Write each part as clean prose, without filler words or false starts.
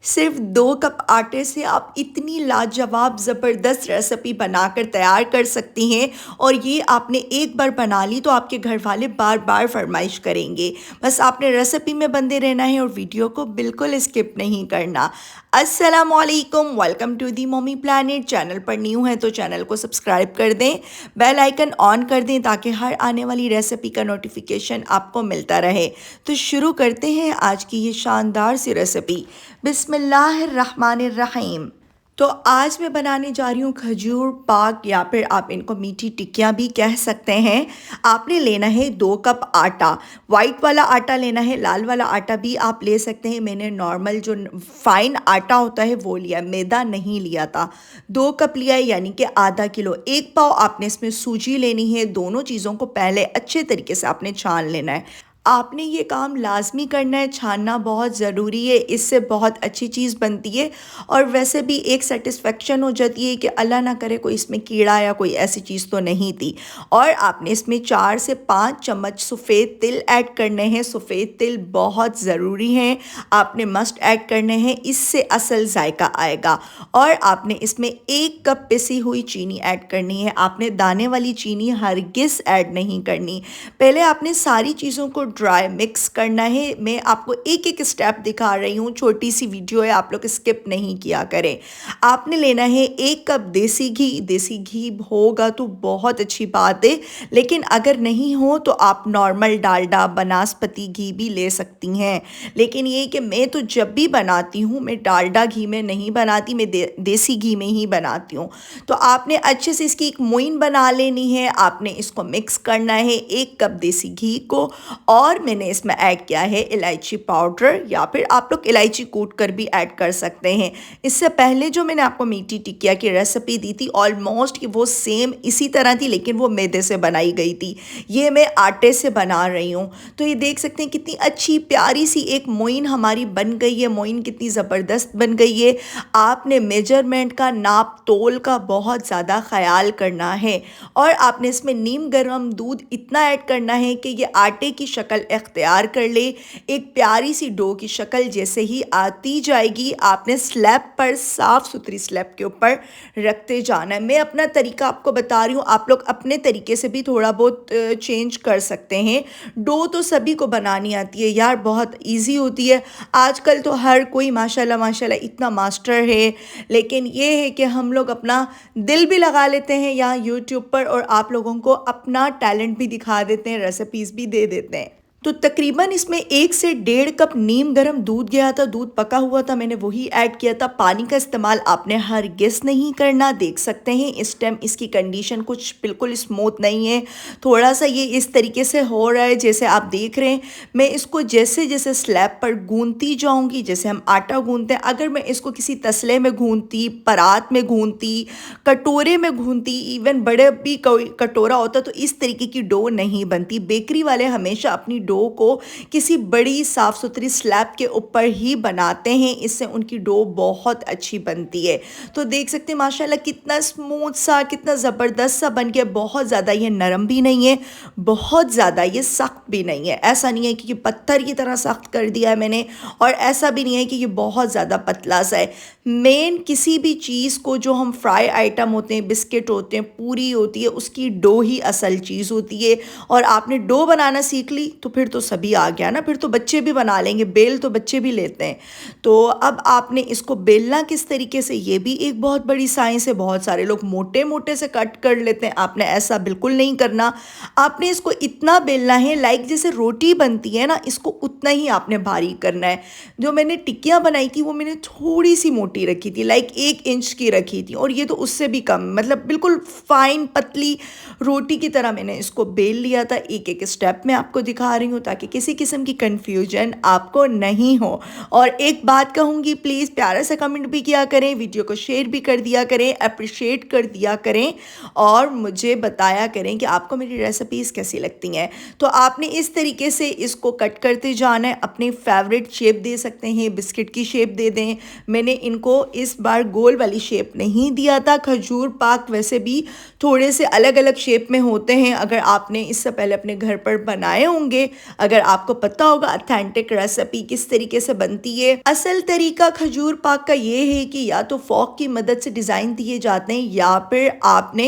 सिर्फ 2 कप आटे से आप इतनी लाजवाब ज़बरदस्त रेसिपी बनाकर तैयार कर सकती हैं और ये आपने एक बार बना ली तो आपके घर वाले बार बार फरमाइश करेंगे। बस आपने रेसिपी में बंदे रहना है और वीडियो को बिल्कुल स्किप नहीं करना। अस्सलामुअलैकुम, welcome to the mummy planet. Channel पर न्यू है तो चैनल को सब्सक्राइब कर दें, बेल आइकन ऑन कर दें ताकि हर आने वाली रेसिपी का नोटिफिकेशन आपको मिलता रहे। तो शुरू करते हैं आज की ये शानदार सी रेसिपी। बिस्मिल्लाहिर्रहमानिर्रहीम। तो आज मैं बनाने जा रही हूँ खजूर पाक या फिर आप इनको मीठी टिक्कियाँ भी कह सकते हैं। आपने लेना है 2 कप आटा। वाइट वाला आटा लेना है, लाल वाला आटा भी आप ले सकते हैं। मैंने नॉर्मल जो फाइन आटा होता है वो लिया, मैदा नहीं लिया था। 2 कप लिया है यानी कि आधा किलो। 1 पाव आपने इसमें सूजी लेनी है। दोनों चीज़ों को पहले अच्छे तरीके से आपने छान लेना है। आपने ये काम लाजमी करना है, छानना बहुत ज़रूरी है, इससे बहुत अच्छी चीज़ बनती है और वैसे भी एक सेटिस्फेक्शन हो जाती है कि अल्लाह ना करे कोई इसमें कीड़ा या कोई ऐसी चीज़ तो नहीं थी। और आपने इसमें 4 से 5 चम्मच सफ़ेद तिल ऐड करने हैं। सफ़ेद तिल बहुत ज़रूरी हैं, आपने मस्ट ऐड करने हैं, इससे असल जायका आएगा। और आपने इसमें 1 कप पिसी हुई चीनी ऐड करनी है। आपने दाने वाली चीनी हरगिज़ ऐड नहीं करनी। पहले आपने सारी चीज़ों को ड्राई मिक्स करना है। मैं आपको एक एक स्टेप दिखा रही हूँ, छोटी सी वीडियो है, आप लोग स्किप नहीं किया करें। आपने लेना है 1 कप देसी घी। देसी घी होगा तो बहुत अच्छी बात है, लेकिन अगर नहीं हो तो आप नॉर्मल डालडा बनास्पति घी भी ले सकती हैं। लेकिन ये कि मैं तो जब भी बनाती हूँ मैं डालडा घी में नहीं बनाती, मैं देसी घी में ही बनाती हूँ। तो आपने अच्छे से इसकी एक मोइन बना लेनी है। आपने इसको मिक्स करना है 1 कप देसी घी को। और मैंने इसमें ऐड किया है इलायची पाउडर, या फिर आप लोग इलायची कूट कर भी ऐड कर सकते हैं। इससे पहले जो मैंने आपको मीठी टिक्किया की रेसिपी दी थी ऑलमोस्ट वो सेम इसी तरह थी, लेकिन वो मैदे से बनाई गई थी। ये मैं आटे से बना रही हूँ। तो ये देख सकते हैं कितनी अच्छी प्यारी सी एक मोइन हमारी बन गई है। मोइन कितनी ज़बरदस्त बन गई है। आपने मेजरमेंट का, नाप तोल का बहुत ज़्यादा ख्याल करना है। और आपने इसमें नीम गर्म दूध इतना ऐड करना है कि ये आटे की शक्ल इख्तियार कर ले। एक प्यारी सी डो की शक्ल जैसे ही आती जाएगी आपने स्लैब पर, साफ़ सुथरी स्लैब के ऊपर रखते जाना है। मैं अपना तरीका आपको बता रही हूँ, आप लोग अपने तरीके से भी थोड़ा बहुत चेंज कर सकते हैं। डो तो सभी को बनानी आती है यार, बहुत इजी होती है। आजकल तो हर कोई माशाल्लाह माशाल्लाह इतना मास्टर है, लेकिन ये है कि हम लोग अपना दिल भी लगा लेते हैं यहाँ यूट्यूब पर और आप लोगों को अपना टैलेंट भी दिखा देते हैं, रेसिपीज़ भी दे देते हैं। तो तकरीबन इसमें 1 से 1.5 कप नीम गर्म दूध गया था, दूध पका हुआ था, मैंने वही ऐड किया था। पानी का इस्तेमाल आपने हरगिज़ नहीं करना। देख सकते हैं इस टाइम इसकी कंडीशन कुछ बिल्कुल स्मूथ नहीं है, थोड़ा सा ये इस तरीके से हो रहा है जैसे आप देख रहे हैं। मैं इसको जैसे जैसे स्लैब पर गूंथती जाऊंगी, जैसे हम आटा गूंथते हैं, अगर मैं इसको किसी तसले में गूंथती, परात में गूंथती, कटोरे में गूंथती, इवन बड़े भी कोई कटोरा होता तो इस तरीके की डो नहीं बनती। बेकरी वाले हमेशा अपनी डो को किसी बड़ी साफ़ सुथरी स्लैब के ऊपर ही बनाते हैं, इससे उनकी डो बहुत अच्छी बनती है। तो देख सकते हैं माशाल्लाह कितना स्मूथ सा, कितना ज़बरदस्त सा बन गया। बहुत ज़्यादा ये नरम भी नहीं है, बहुत ज़्यादा ये सख्त भी नहीं है। ऐसा नहीं है कि ये पत्थर की तरह सख्त कर दिया है मैंने, और ऐसा भी नहीं है कि ये बहुत ज़्यादा पतला सा है। मेन किसी भी चीज़ को, जो हम फ्राई आइटम होते हैं, बिस्किट होते हैं, पूरी होती है, उसकी डो ही असल चीज़ होती है। और आपने डो बनाना सीख ली तो फिर तो सभी आ गया ना, फिर तो बच्चे भी बना लेंगे। बेल तो बच्चे भी लेते हैं। तो अब आपने इसको बेलना किस तरीके से, ये भी एक बहुत बड़ी साइंस है। बहुत सारे लोग मोटे मोटे से कट कर लेते हैं, आपने ऐसा बिल्कुल नहीं करना। आपने इसको इतना बेलना है लाइक जैसे रोटी बनती है ना, इसको उतना ही आपने बारीक करना है। जो मैंने टिक्कियाँ बनाई थी वो मैंने थोड़ी सी मोटी रखी थी, लाइक 1 इंच की रखी थी, और ये तो उससे भी कम, मतलब बिल्कुल फाइन पतली रोटी की तरह मैंने इसको बेल लिया था। एक एक स्टेप में आपको दिखा रही हूँ ताकि किसी किस्म की कंफ्यूजन आपको नहीं हो। और एक बात कहूँगी, प्लीज़ प्यारा सा कमेंट भी किया करें, वीडियो को शेयर भी कर दिया करें, अप्रिशिएट कर दिया करें, और मुझे बताया करें कि आपको मेरी रेसिपीज़ कैसी लगती हैं। तो आपने इस तरीके से इसको कट करते जाना है। अपनी फेवरेट शेप दे सकते हैं, बिस्किट की शेप दे दें। मैंने इनको इस बार गोल वाली शेप नहीं दिया था। खजूर पाक वैसे भी थोड़े से अलग अलग शेप में होते हैं, अगर आपने इससे पहले अपने घर पर बनाए होंगे अगर आपको पता होगा ऑथेंटिक रेसिपी किस तरीके से बनती है। असल तरीका खजूर पाक का ये है कि या तो फॉक की मदद से डिज़ाइन दिए जाते हैं या फिर आपने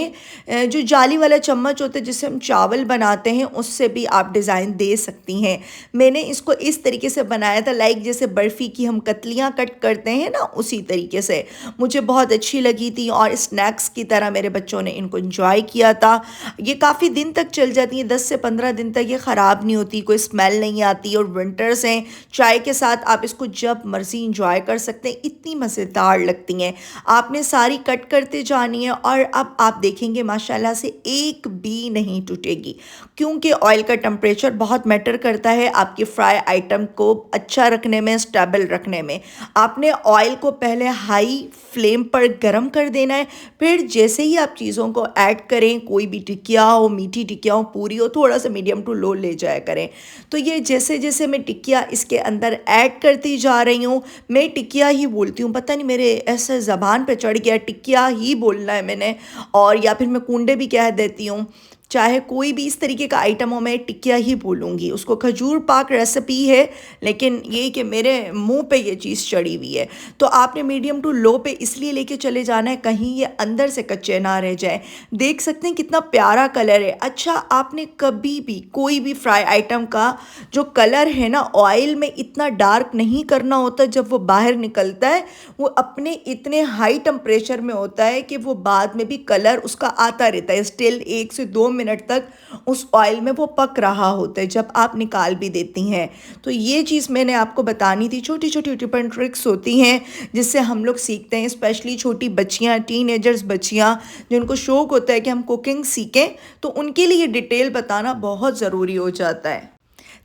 जो जाली वाला चम्मच होता है जिससे हम चावल बनाते हैं उससे भी आप डिज़ाइन दे सकती हैं। मैंने इसको इस तरीके से बनाया था, लाइक जैसे बर्फ़ी की हम कतलियाँ कट करते हैं ना, उसी तरीके से। मुझे बहुत अच्छी लगी थी और स्नैक्स की तरह मेरे बच्चों ने इनको एंजॉय किया था। ये काफ़ी दिन तक चल जाती हैं, 10 से 15 दिन तक ये ख़राब नहीं होती, कोई स्मेल नहीं आती। और विंटर्स हैं, चाय के साथ आप इसको जब मर्ज़ी इंजॉय कर सकते हैं, इतनी मज़ेदार लगती हैं। आपने सारी कट करते जानी है और अब आप देखेंगे माशाल्लाह से एक भी नहीं टूटेगी, क्योंकि ऑयल का टेम्परेचर बहुत मैटर करता है आपकी फ्राई आइटम को अच्छा रखने में, स्टेबल रखने में। आपने ऑयल को पहले हाई फ्लेम पर गर्म कर देना है, फिर जैसे ही आप चीज़ों को ऐड करें, कोई भी टिकिया हो, मीठी टिकिया हो, पूरी हो, थोड़ा सा मीडियम टू लो ले जाया करें। तो ये जैसे जैसे मैं टिकिया इसके अंदर ऐड करती जा रही हूँ, मैं टिकिया ही बोलती हूँ, पता नहीं मेरे ऐसे ज़बान पे चढ़ गया, टिकिया ही बोलना है मैंने, और या फिर मैं कूंडे भी कह देती हूँ। चाहे कोई भी इस तरीके का आइटम हो, मैं टिकिया ही बोलूँगी उसको। खजूर पाक रेसिपी है, लेकिन ये कि मेरे मुंह पे ये चीज़ चढ़ी हुई है। तो आपने मीडियम टू लो पे इसलिए लेके चले जाना है, कहीं ये अंदर से कच्चे ना रह जाए। देख सकते हैं कितना प्यारा कलर है। अच्छा, आपने कभी भी कोई भी फ्राई आइटम का जो कलर है ना, ऑयल में इतना डार्क नहीं करना होता। जब वो बाहर निकलता है वो अपने इतने हाई टेम्परेचर में होता है कि वो बाद में भी कलर उसका आता रहता है, स्टिल 1 से 2 मिनट तक उस ऑयल में वो पक रहा होता है जब आप निकाल भी देती हैं। तो ये चीज़ मैंने आपको बतानी थी। छोटी छोटी टिप एंड ट्रिक्स होती हैं जिससे हम लोग सीखते हैं, स्पेशली छोटी बच्चियाँ, टीनेजर्स बच्चियाँ जिनको शौक़ होता है कि हम कुकिंग सीखें, तो उनके लिए डिटेल बताना बहुत ज़रूरी हो जाता है।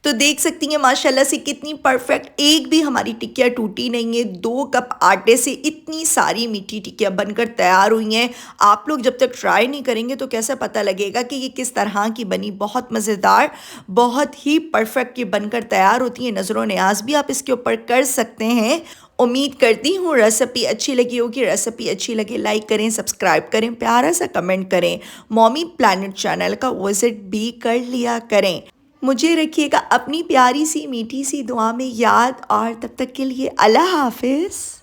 तो देख सकती हैं माशाल्लाह से कितनी परफेक्ट, एक भी हमारी टिक्कियाँ टूटी नहीं है। 2 कप आटे से इतनी सारी मीठी टिक्कियाँ बनकर तैयार हुई हैं। आप लोग जब तक ट्राई नहीं करेंगे तो कैसे पता लगेगा कि ये किस तरह की बनी। बहुत मज़ेदार, बहुत ही परफेक्ट ये बनकर तैयार होती है। नज़रों न्याज भी आप इसके ऊपर कर सकते हैं। उम्मीद करती हूँ रेसिपी अच्छी लगी होगी। रेसिपी अच्छी लगे लाइक करें, सब्सक्राइब करें, प्यारा सा कमेंट करें। मॉमी प्लैनेट चैनल का विजिट भी कर लिया करें। मुझे रखिएगा अपनी प्यारी सी मीठी सी दुआ में याद, और तब तक के लिए अल्लाह हाफिज़।